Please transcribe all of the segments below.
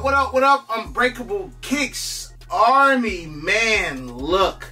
what up? Unbreakable Kicks Army, man, look.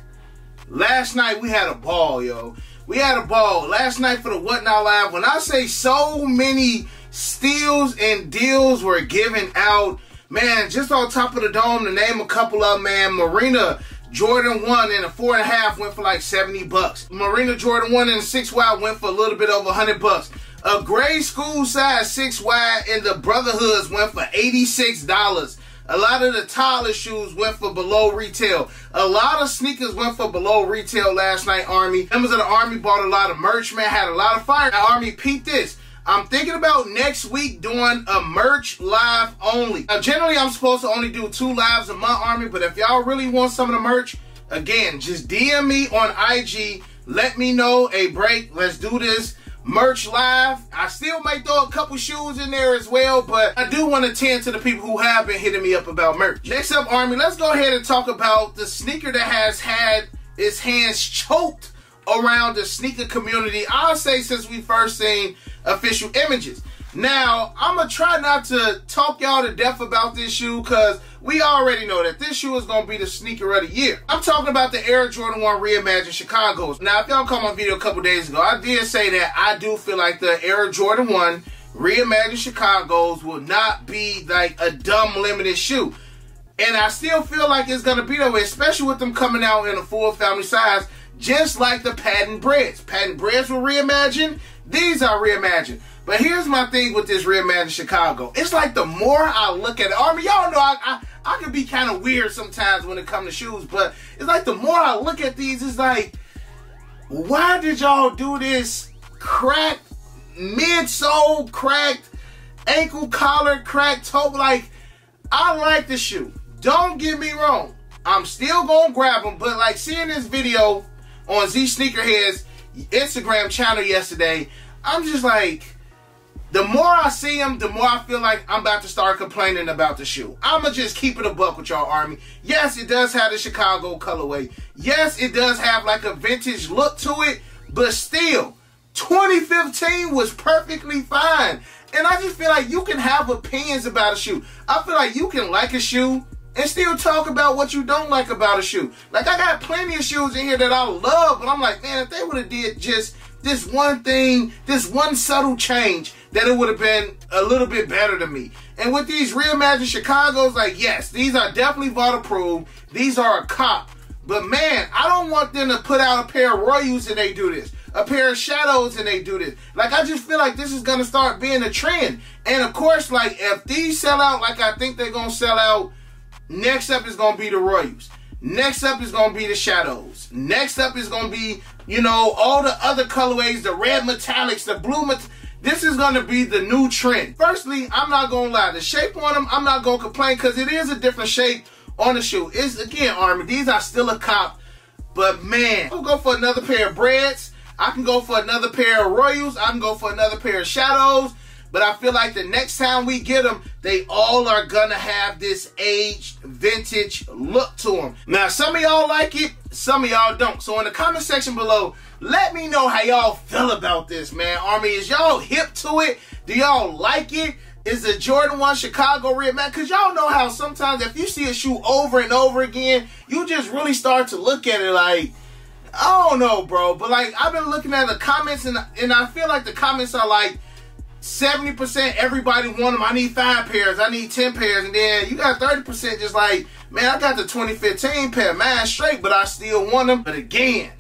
Last night we had a ball, yo. We had a ball. Last night for the Whatnot Live. When I say so many steals and deals were given out, man, just on top of the dome, to name a couple of them, man, Marina Jordan 1 and a 4.5 went for like $70. Marina Jordan 1 and a 6 wide went for a little bit over $100. A grade school size 6 wide in the Brotherhoods went for $86. A lot of the Tyler shoes went for below retail. A lot of sneakers went for below retail last night, Army. Members of the Army bought a lot of merch, man, had a lot of fire. Now, Army, peep this. I'm thinking about next week doing a merch live only. Now, generally, I'm supposed to only do 2 lives a month, Army, but if y'all really want some of the merch, again, just DM me on IG. Let me know, hey, break, let's do this merch live. I still may throw a couple shoes in there as well, but I do want to tend to the people who have been hitting me up about merch. Next up, Army, let's go ahead and talk about the sneaker that has had its hands choked around the sneaker community, I'll say, since we first seen official images. Now, I'm going to try not to talk y'all to death about this shoe because we already know that this shoe is going to be the sneaker of the year. I'm talking about the Air Jordan 1 Reimagined Chicago's. Now, if y'all come on video a couple days ago, I did say that I do feel like the Air Jordan 1 Reimagined Chicago's will not be like a dumb limited shoe. And I still feel like it's going to be that way, especially with them coming out in a full family size, just like the patent breads. Patent breads were reimagined. These are reimagined. But here's my thing with this Reimagined Chicago. It's like the more I look at it, Army, y'all know I can be kind of weird sometimes when it comes to shoes, but it's like the more I look at these, it's like, why did y'all do this cracked midsole, cracked ankle collar, cracked toe? Like, I like the shoe. Don't get me wrong. I'm still going to grab them, but like seeing this video on Z Sneakerhead's Instagram channel yesterday, I'm just like, the more I see them, the more I feel like I'm about to start complaining about the shoe. I'ma just keep it a buck with y'all, Army. Yes, it does have the Chicago colorway. Yes, it does have like a vintage look to it, but still, 2015 was perfectly fine. And I just feel like you can have opinions about a shoe. I feel like you can like a shoe and still talk about what you don't like about a shoe. Like, I got plenty of shoes in here that I love, but I'm like, man, if they would have did just this one thing, this one subtle change, that it would have been a little bit better to me. And with these Reimagined Chicago's, like, yes, these are definitely vault approved. These are a cop. But man, I don't want them to put out a pair of Royals and they do this, a pair of Shadows and they do this. Like, I just feel like this is going to start being a trend. And of course, like, if these sell out like I think they're going to sell out, next up is going to be the Royals. Next up is going to be the Shadows. Next up is going to be, you know, all the other colorways, the red metallics, the blue metallics. This is going to be the new trend. Firstly, I'm not going to lie. The shape on them, I'm not going to complain because it is a different shape on the shoe. It's, again, Army, these are still a cop. But, man, I'll go for another pair of Breads. I can go for another pair of Royals. I can go for another pair of Shadows. But I feel like the next time we get them, they all are going to have this aged, vintage look to them. Now, some of y'all like it, some of y'all don't. So in the comment section below, let me know how y'all feel about this, man. Army, is y'all hip to it? Do y'all like it? Is the Jordan 1 Chicago Reimagined? Because y'all know how sometimes if you see a shoe over and over again, you just really start to look at it like, I don't know, bro. But like, I've been looking at the comments and I feel like the comments are like, 70% everybody want them. I need 5 pairs. I need 10 pairs. And then you got 30% just like, man, I got the 2015 pair, man, straight, but I still want them. But again,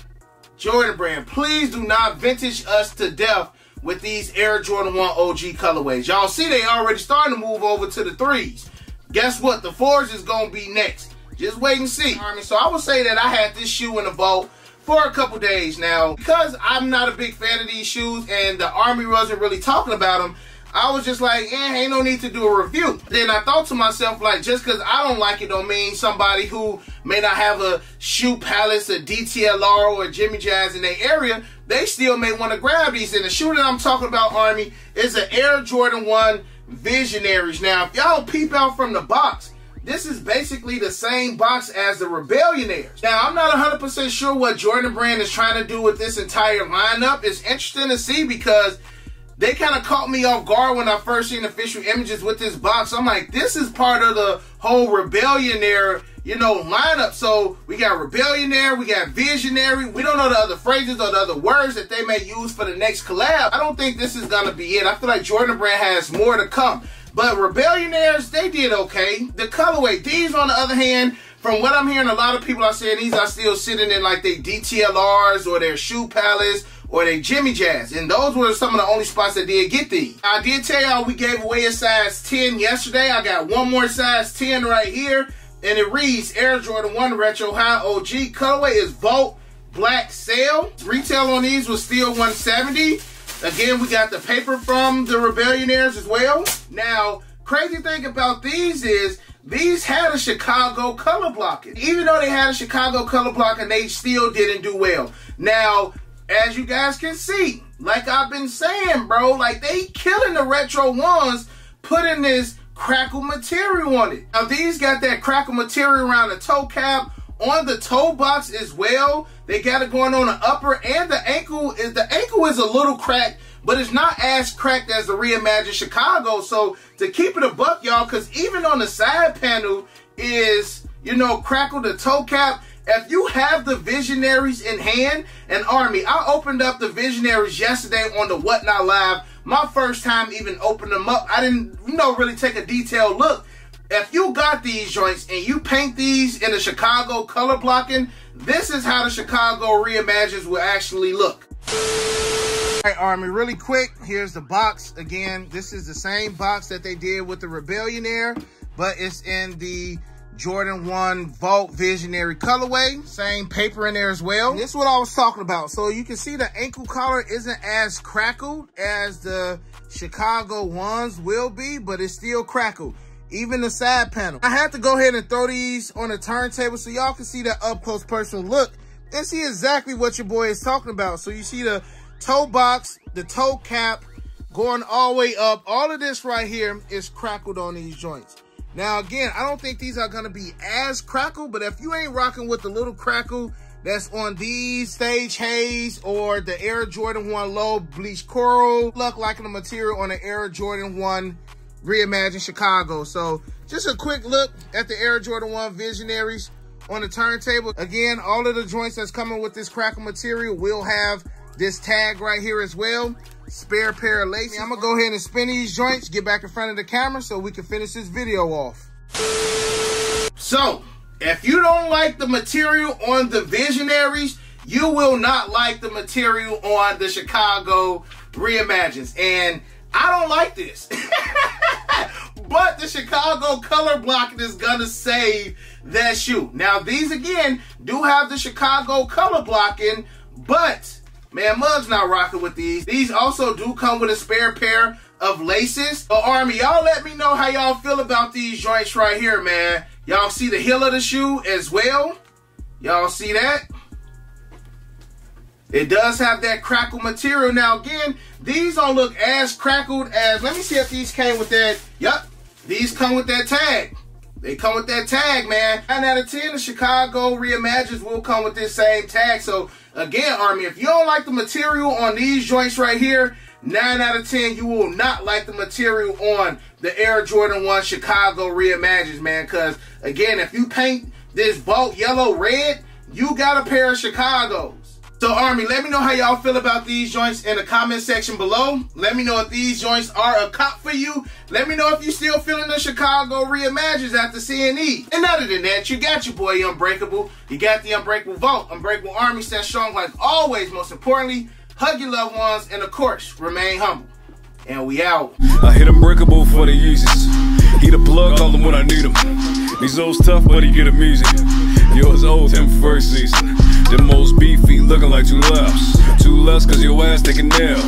Jordan brand, please do not vintage us to death with these Air Jordan 1 OG colorways. Y'all see they already starting to move over to the 3s. Guess what? The 4s is going to be next. Just wait and see. So I would say that I had this shoe in the vault for a couple days now. Because I'm not a big fan of these shoes and the Army wasn't really talking about them, I was just like, ain't no need to do a review. Then I thought to myself, like, just because I don't like it don't mean somebody who may not have a Shoe Palace, a DTLR, or a Jimmy Jazz in their area, they still may want to grab these. And the shoe that I'm talking about, Army, is an Air Jordan 1 Visionaries. Now, if y'all peep out from the box, this is basically the same box as the Rebellionaires. Now, I'm not 100% sure what Jordan brand is trying to do with this entire lineup. It's interesting to see because they kind of caught me off guard when I first seen official images with this box. I'm like, this is part of the whole Rebellionaire, you know, lineup. So we got Rebellionaire, we got Visionary. We don't know the other phrases or the other words that they may use for the next collab. I don't think this is gonna be it. I feel like Jordan Brand has more to come. But Rebellionaires, they did okay. The colorway, these on the other hand, from what I'm hearing, a lot of people are saying these are still sitting in like their DTLRs or their Shoe Palace or their Jimmy Jazz. And those were some of the only spots that did get these. I did tell y'all we gave away a size 10 yesterday. I got one more size 10 right here. And it reads Air Jordan 1 Retro High OG. Colorway is Vault Black Sail. Retail on these was still $170. Again, we got the paper from the Rebellionaires as well. Now, crazy thing about these is these had a Chicago color blocking. Even though they had a Chicago color blocking, they still didn't do well. Now, as you guys can see, like I've been saying, bro, like they killing the retro ones, putting this Crackle Material on it. Now, these got that Crackle Material around the toe cap, on the toe box as well. They got it going on the upper, and the ankle is a little cracked, but it's not as cracked as the Reimagined Chicago. So to keep it a buck, y'all, because even on the side panel is, you know, Crackle the toe cap. If you have the Visionaries in hand, and Army, I opened up the Visionaries yesterday on the Whatnot Live. My first time even opening them up. I didn't, you know, really take a detailed look. If you got these joints and you paint these in the Chicago color blocking, this is how the Chicago Reimagines will actually look. All right, Army, really quick, here's the box. Again, this is the same box that they did with the Rebellionaire, but it's in the Jordan 1 Vault Visionary colorway. Same paper in there as well. And this is what I was talking about. So you can see the ankle collar isn't as crackled as the Chicago ones will be, but it's still crackled. Even the side panel. I had to go ahead and throw these on the turntable so y'all can see that up close personal look and see exactly what your boy is talking about. So you see the toe box, the toe cap going all the way up. All of this right here is crackled on these joints. Now, again, I don't think these are going to be as crackled, but if you ain't rocking with the little crackle that's on these Stage Haze or the Air Jordan 1 Low Bleach Coral, look like the material on the Air Jordan 1 Reimagined Chicago. So just a quick look at the Air Jordan 1 Visionaries on the turntable. Again, all of the joints that's coming with this Crackle Material will have this tag right here as well. Spare pair of laces. I'm gonna go ahead and spin these joints, get back in front of the camera so we can finish this video off. So, if you don't like the material on the Visionaries, you will not like the material on the Chicago Reimagines. And I don't like this. But the Chicago color blocking is gonna save that shoe. Now, these again do have the Chicago color blocking, but man, Mug's not rocking with these. These also do come with a spare pair of laces. So, Army, y'all let me know how y'all feel about these joints right here, man. Y'all see the heel of the shoe as well? Y'all see that? It does have that Crackle Material. Now, again, these don't look as crackled as, let me see if these came with that. Yup, these come with that tag. They come with that tag, man. 9 out of 10, the Chicago Reimagines will come with this same tag. So, again, Army, if you don't like the material on these joints right here, 9 out of 10, you will not like the material on the Air Jordan 1 Chicago Reimagines, man. Because, again, if you paint this Vault yellow red, you got a pair of Chicagos. So, Army, let me know how y'all feel about these joints in the comment section below. Let me know if these joints are a cop for you. Let me know if you still feeling the Chicago Reimagines after seeing these. And other than that, you got your boy Unbreakable. You got the Unbreakable Vault. Unbreakable Army, stand strong like always. Most importantly, hug your loved ones, and of course, remain humble. And we out. I hit Unbreakable for the Yeezys. He the plug, call him when I need him. These old's tough, but he get him easy. Yours old, him first season. The most beefy, looking like 2 lefts. 2 lefts, cause your ass taking nail.